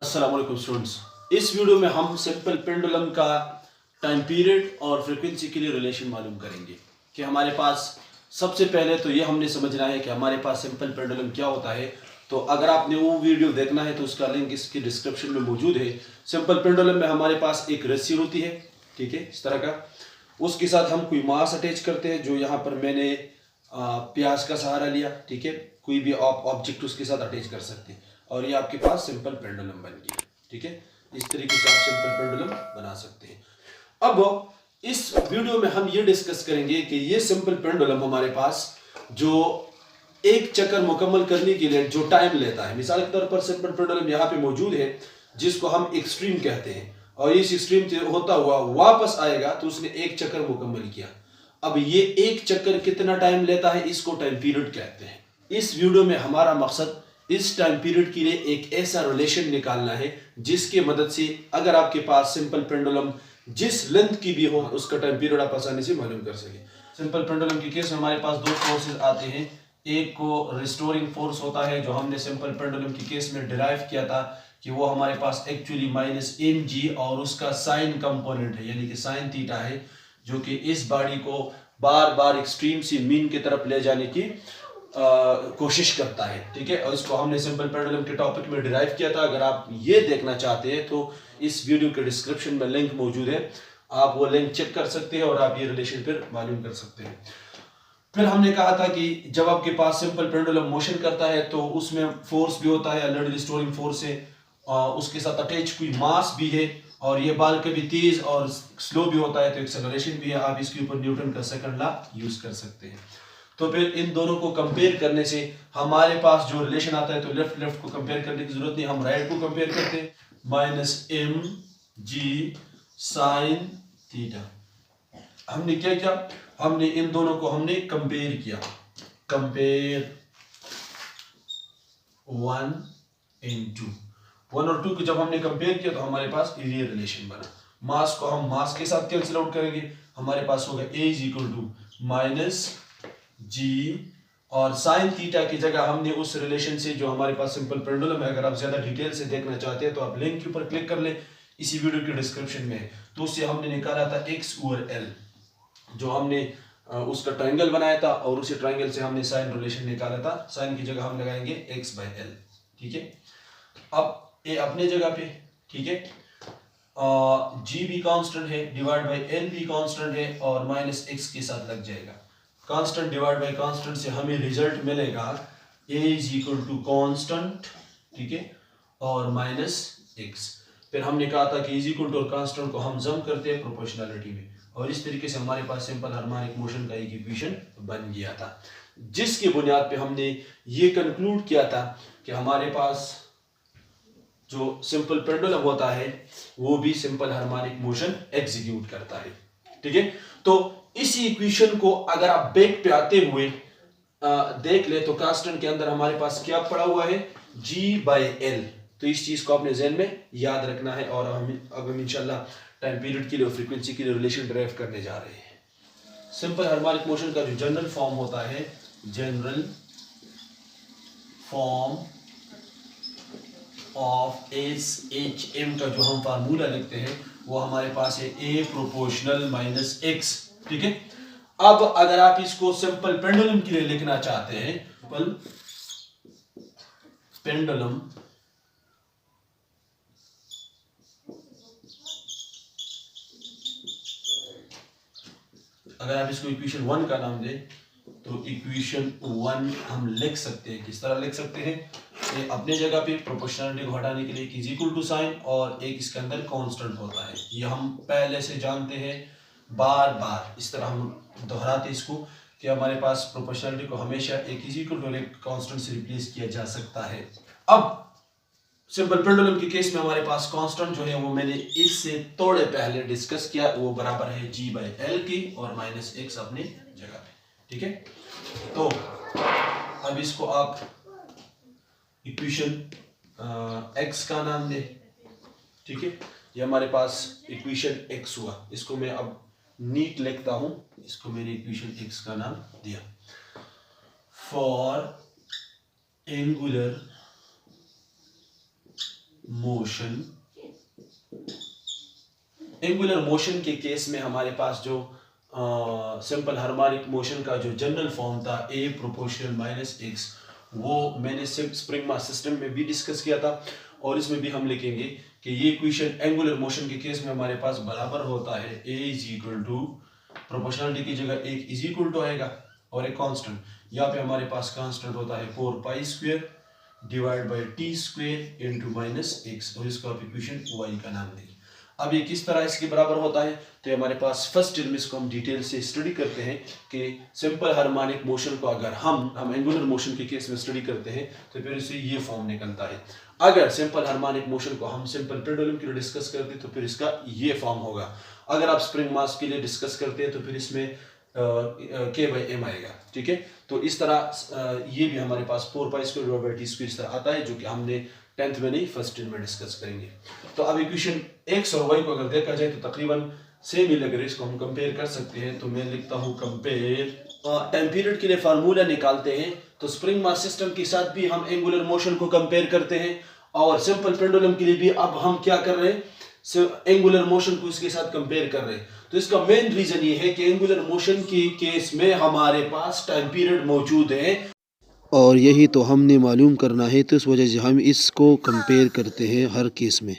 अस्सलाम वालेकुम स्टूडेंट्स। इस वीडियो में हम सिंपल पेंडुलम का टाइम पीरियड और फ्रीक्वेंसी के लिए रिलेशन मालूम करेंगे कि हमारे पास सबसे पहले तो ये हमने समझना है कि हमारे पास सिंपल पेंडुलम क्या होता है। तो अगर आपने वो वीडियो देखना है तो उसका लिंक इसकी डिस्क्रिप्शन में मौजूद है। सिंपल पेंडुलम में हमारे पास एक रस्सी होती है, ठीक है, इस तरह का। उसके साथ हम कोई मास अटैच करते हैं, जो यहाँ पर मैंने प्याज का सहारा लिया, ठीक है। कोई भी ऑब्जेक्ट उसके साथ अटैच कर सकते हैं और ये आपके पास सिंपल पेंडुलम बन गया, ठीक है। इस तरीके से आप सिंपल पेंडुलम बना सकते हैं। अब इस वीडियो में हम ये डिस्कस करेंगे कि ये सिंपल पेंडुलम हमारे पास जो एक चक्कर मुकम्मल करने के लिए जो टाइम लेता है, मिसाल के तौर पर सिंपल पेंडुलम यहाँ पे मौजूद है जिसको हम एक्सट्रीम कहते हैं, और इस एक्सट्रीम से होता हुआ वापस आएगा तो उसने एक चक्कर मुकम्मल किया। अब ये एक चक्कर कितना टाइम लेता है, इसको टाइम पीरियड कहते हैं। इस वीडियो में हमारा मकसद इस टाइम पीरियड के लिए एक ऐसा रिलेशन निकालना है जिसके मदद से अगर आपके पास सिंपल पेंडुलम जिस लेंथ की भी हो उसका टाइम पीरियड आप आसानी से मालूम कर सके। सिंपल पेंडुलम के केस में हमारे पास दो फोर्सेस आते हैं। एक को रिस्टोरिंग फोर्स होता है जो हमने सिंपल पेंडुलम के केस में डिराइव किया था कि वो हमारे पास एक्चुअली -mg और उसका साइन कंपोनेंट है, यानी कि साइन थीटा है, जो कि इस बॉडी को बार बार एक्सट्रीम से मीन की तरफ ले जाने की कोशिश करता है, ठीक है। और इसको हमने सिंपल पेंडुलम के टॉपिक में डिराइव किया था। अगर आप ये देखना चाहते हैं तो इस वीडियो के डिस्क्रिप्शन में लिंक मौजूद है, आप वो लिंक चेक कर सकते हैं और आप ये रिलेशन फिर मालूम कर सकते हैं। फिर हमने कहा था कि जब आपके पास सिंपल पेंडुलम मोशन करता है तो उसमें फोर्स भी होता है, अलरेडी रिस्टोरिंग फोर्स है, उसके साथ अटैच कोई मास भी है, और ये बाल कभी तेज और स्लो भी होता है तो एक्सेलरेशन भी है। आप इसके ऊपर न्यूटन का सेकंड लॉ यूज कर सकते हैं। तो फिर इन दोनों को कंपेयर करने से हमारे पास जो रिलेशन आता है, तो लेफ्ट को कंपेयर करने की जरूरत नहीं, हम राइट को कंपेयर करते हैं। -mg साइन थीटा, हमने क्या किया, हमने इन दोनों को हमने कंपेयर किया, कंपेयर 1 and 2, 1 और 2 को जब हमने कंपेयर किया तो हमारे पास ये रिलेशन बना। मास को हम मास के साथ कैंसिल आउट करेंगे, हमारे पास होगा a = -g, और साइन थीटा की जगह हमने उस रिलेशन से जो हमारे पास सिंपल पेंडुलम है, अगर आप ज्यादा डिटेल से देखना चाहते हैं तो आप लिंक के ऊपर क्लिक कर ले, इसी वीडियो के डिस्क्रिप्शन में। तो उससे हमने निकाला था x/l, जो हमने उसका ट्रायंगल बनाया था, और उसी ट्रायंगल से हमने साइन रिलेशन निकाला था। साइन की जगह हम लगाएंगे x/l, ठीक है। अब ए अपने जगह पे, ठीक है, g भी कांस्टेंट है, डिवाइड बाय l भी कांस्टेंट है, और -x के साथ लग जाएगा। कांस्टेंट डिवाइड बाय कांस्टेंट से हमें रिजल्ट मिलेगा a = कांस्टेंट, ठीक है, और -x। फिर हमने कहा था कि इक्वल और कांस्टेंट को हम जम करते हैं प्रोपोर्शनैलिटी में, और इस तरीके से हमारे पास सिंपल हार्मोनिक मोशन का एक इक्वेशन बन गया था, जिसकी बुनियाद पे हमने ये कंक्लूड किया था कि हमारे पास जो सिंपल पेंडुलम होता है वो भी सिंपल हार्मोनिक मोशन एग्जीक्यूट करता है, ठीक है। तो इसी इक्वेशन को अगर आप बैक पे आते हुए देख ले तो कांस्टेंट के अंदर हमारे पास क्या पड़ा हुआ है, g/l। तो इस चीज को अपने ज़हन में याद रखना है, और हम इंशाल्लाह टाइम पीरियड के लिए और फ्रीक्वेंसी के लिए रिलेशन ड्राइव करने जा रहे हैं। सिंपल हार्मोनिक मोशन का जो जनरल फॉर्म होता है, जनरल फॉर्म ऑफ SHM का जो हम फार्मूला लिखते हैं वो हमारे पास है A प्रोपोर्शनल -x, ठीक है। अब अगर आप इसको सिंपल पेंडुलम के लिए लिखना चाहते हैं, सिंपल पेंडुलम अगर आप इसको इक्वेशन 1 का नाम दें तो इक्वेशन 1 हम लिख सकते हैं, किस तरह लिख सकते हैं, ये अपने जगह पे प्रोपोर्शनलिटी को हटाने के लिए इज इक्वल टू साइन और एक इसके अंदर कांस्टेंट होता है, ये हम पहले से जानते हैं, बार बार इस तरह हम दोहराते इसको कि हमारे पास प्रोपोर्शनलिटी को हमेशा एक इज इक्वल टू एक कांस्टेंट से रिप्लेस किया जा सकता है। अब सिंपल पेंडुलम के केस में हमारे पास कांस्टेंट जो है वो मैंने इससे थोड़े पहले डिस्कस किया, वो बराबर है g/l की और -x अपनी जगह पे, ठीक है। तो अब इसको आप इक्वेशन x का नाम दे, ठीक है। ये हमारे पास इक्वेशन x हुआ, इसको मैं अब नीट लिखता हूं, इसको मैंने इक्वेशन x का नाम दिया। For angular motion, angular motion के केस में हमारे पास जो सिंपल हार्मोनिक मोशन का जो जनरल फॉर्म था A प्रोपोर्शनल माइनस एक्स, वो मैंने स्प्रिंग मास सिस्टम में भी डिस्कस किया था और इसमें भी हम लिखेंगे कि ये इक्वेशन एंगुलर मोशन के केस में हमारे पास बराबर होता है A is equal to, proportionality की जगह एक इज इक्वल टू आएगा और एक कांस्टेंट, यहाँ पे हमारे पास कांस्टेंट होता है 4 pi square divide by T square into minus x, और इसको आप इक्वेशन y का नाम देंगे। अब ये किस तरह इसके बराबर होता है, तो हमारे पास फर्स्ट टर्म इसको हम डिटेल से स्टडी करते हैं कि सिंपल हार्मोनिक मोशन को अगर हम एंगुलर मोशन के केस में स्टडी करते हैं तो फिर इससे ये फॉर्म निकलता है। अगर सिंपल हार्मोनिक मोशन को हम सिंपल पेंडुलम के लिए डिस्कस करते हैं तो फिर इसका ये फॉर्म होगा। अगर आप स्प्रिंग मास के लिए डिस्कस करते हैं तो फिर इसमें K/m आएगा। ठीक है, तो इस तरह ये भी हमारे पास 4 pi square divide by T square इस तरह आता है, जो कि हमने 10th में नहीं फर्स्ट टर्म में डिस्कस करेंगे। तो अब इक्वेशन x और y को अगर देखा जाए तो तकरीबन सेम ही लग रही है, इसको हम कंपेयर कर सकते हैं। तो मैं लिखता हूँ कंपेयर, टाइम पीरियड के लिए फार्मूला निकालते हैं तो स्प्रिंग मास सिस्टम के साथ भी हम एंगुलर मोशन को कंपेयर करते हैं और सिंपल पेंडुलम के लिए भी अब हम क्या कर रहे हैं, एंगुलर मोशन को इसके साथ कंपेयर कर रहे हैं। तो इसका मेन रीजन ये है कि एंगुलर मोशन के केस में हमारे पास टाइम पीरियड मौजूद है और यही तो हमने मालूम करना है, तो इस वजह से हम इसको कंपेयर करते हैं हर केस में।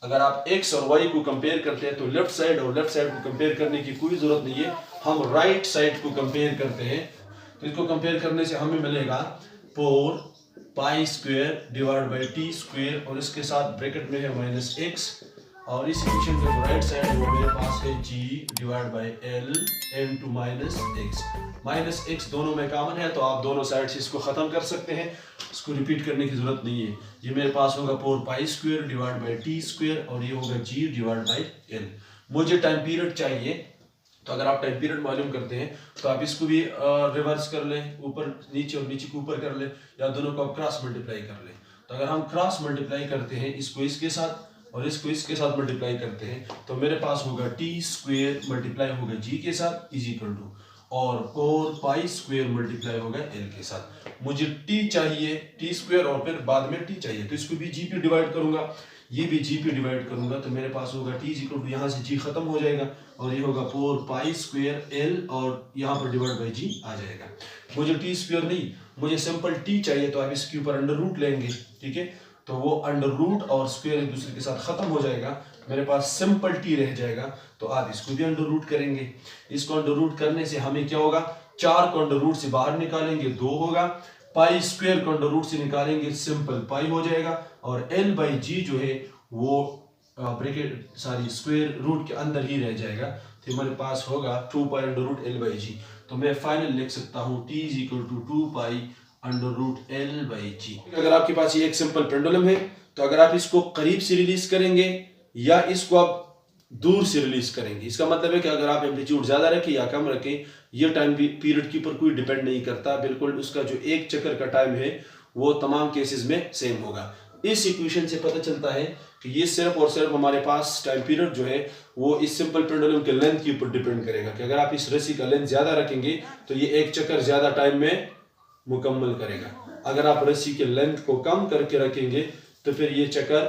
अगर आप x और y को कंपेयर करते हैं तो लेफ्ट साइड और लेफ्ट साइड को कंपेयर करने की कोई जरूरत नहीं है, हम राइट साइड को कंपेयर करते हैं। तो इसको कंपेयर करने से हमें मिलेगा 4 pi square divide by T square और इसके साथ ब्रैकेट में है माइनस एक्स, और इस इक्वेशन का जो राइट साइड है वो मेरे पास है g divide by L into minus x. Minus x दोनों में कॉमन है तो आप दोनों साइड से इसको खत्म कर सकते हैं, इसको रिपीट करने की जरूरत नहीं है। ये मेरे पास होगा 4 pi square divide by T square और ये होगा g डिवाइड बाई एल। मुझे टाइम पीरियड चाहिए, तो अगर आप टाइम पीरियड मालूम करते हैं तो आप इसको भी रिवर्स कर लें, ऊपर नीचे और नीचे को ऊपर कर लें, या दोनों को आप क्रॉस मल्टीप्लाई कर लें। तो अगर हम क्रॉस मल्टीप्लाई करते हैं इसको इसके साथ और इसको इसके साथ मल्टीप्लाई करते हैं तो मेरे पास होगा टी स्क्वायर मल्टीप्लाई होगा जी के साथ इज इक्वल टू, और 4 पाई स्क्वायर मल्टीप्लाई होगा एल के साथ। मुझे टी चाहिए, टी स्क्वायर और फिर बाद में टी चाहिए, तो इसको भी जी पे डिवाइड करूंगा, ये भी जी पे डिवाइड करूंगा, तो मेरे पास होगा टी इज इक्वल टू, यहाँ से जी खत्म हो जाएगा और ये होगा 4 पाई स्क्वायर एल और यहाँ पर डिवाइड बाई जी आ जाएगा। मुझे टी स्क्वायर नहीं, मुझे सिंपल टी चाहिए, तो आप इसके ऊपर अंडर रूट लेंगे। ठीक है, तो वो अंडर रूट और स्क्वायर एक दूसरे के साथ खत्म हो जाएगा, मेरे पास सिंपल टी रह जाएगा, तो आप इसको भी अंडर रूट करेंगे। इसको अंडर रूट करने से हमें क्या होगा, 4 को अंडर रूट से बाहर निकालेंगे 2 होगा, पाई स्क्वायर को अंडर रूट से निकालेंगे सिंपल पाई हो जाएगा, और एल बाई जी जो है वो ब्रैकेट स्क्वायर रूट के अंदर ही रह जाएगा, तो हमारे पास होगा 2 pi under root L by G. तो मैं फाइनल लिख सकता हूँ T is equal to 2 pi under root L by G. अगर आपके पास ये एक सिंपल पेंडुलम है तो अगर आप इसको करीब से रिलीज करेंगे या इसको आप दूर से रिलीज करेंगे, इसका मतलब है कि अगर आप एम्पलीट्यूड ज्यादा रखें या कम रखें, ये टाइम पीरियड के ऊपर कोई डिपेंड नहीं करता, बिल्कुल उसका जो एक चक्कर का टाइम है वो तमाम केसेस में सेम होगा। इस इक्वेशन से पता चलता है कि ये सिर्फ और सिर्फ हमारे पास टाइम पीरियड जो है वो इस सिंपल पेंडुलम के लेंथ के ऊपर डिपेंड करेगा, कि अगर आप इस रस्सी का लेंथ ज्यादा रखेंगे तो ये एक चक्कर ज्यादा टाइम में मुकम्मल करेगा, अगर आप रस्सी के लेंथ को कम करके रखेंगे तो फिर ये चक्कर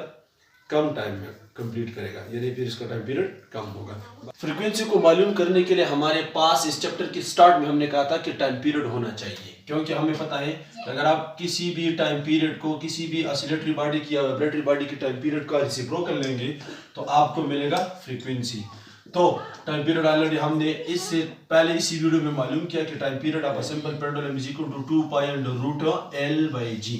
कम टाइम में कंप्लीट करेगा, यानी फिर इसका टाइम पीरियड कम होगा। फ्रीक्वेंसी को मालूम करने के लिए हमारे पास इस चैप्टर के स्टार्ट में हमने कहा था कि टाइम पीरियड होना चाहिए, क्योंकि हमें पता है कि अगर आप किसी भी टाइम पीरियड को किसी भी ऑसिलेटरी बॉडी की या वाइब्रेटरी बॉडी की टाइम पीरियड का रेसिप्रोकल लेंगे तो आपको मिलेगा फ्रीक्वेंसी। तो टाइम पीरियड ऑलरेडी हमने इससे पहले इसी वीडियो में मालूम किया कि time period of a simple pendulum is equal to 2 pi under root L by G.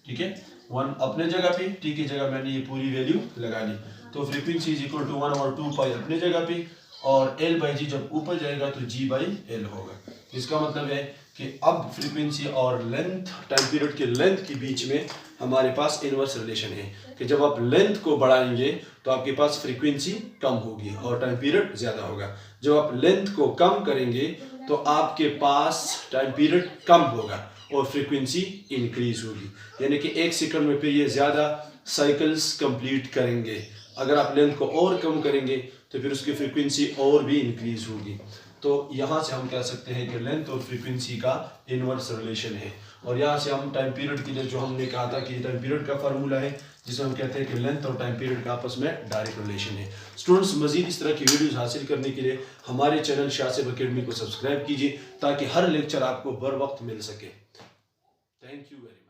ठीक है, 1 अपने जगह पे, टी की जगह मैंने ये पूरी वैल्यू लगा ली, तो फ्रीक्वेंसी इज इक्वल टू 1 और 2 पाई अपने जगह पे, और एल बाई जी जब ऊपर जाएगा तो जी बाई एल होगा। इसका मतलब है कि अब फ्रीक्वेंसी और लेंथ, टाइम पीरियड के लेंथ के बीच में हमारे पास इनवर्स रिलेशन है कि जब आप लेंथ को बढ़ाएंगे तो आपके पास फ्रीक्वेंसी कम होगी और टाइम पीरियड ज्यादा होगा, जब आप लेंथ को कम करेंगे तो आपके पास टाइम पीरियड कम होगा और फ्रीक्वेंसी इंक्रीज होगी, यानी कि 1 सेकंड में फिर ये ज्यादा साइकिल्स कंप्लीट करेंगे। अगर आप लेंथ को और कम करेंगे तो फिर उसकी फ्रीक्वेंसी और भी इंक्रीज होगी। तो यहाँ से हम कह सकते हैं कि लेंथ और फ्रीक्वेंसी का इनवर्स रिलेशन है, और यहाँ से हम टाइम पीरियड के लिए जो हमने कहा था कि टाइम पीरियड का फार्मूला है जिसमें हम कहते हैं कि लेंथ और टाइम पीरियड का आपस में डायरेक्ट रिलेशन है। स्टूडेंट्स, मजीद इस तरह की वीडियोस हासिल करने के लिए हमारे चैनल शासिब अकेडमी को सब्सक्राइब कीजिए ताकि हर लेक्चर आपको बर वक्त मिल सके। Thank you very much.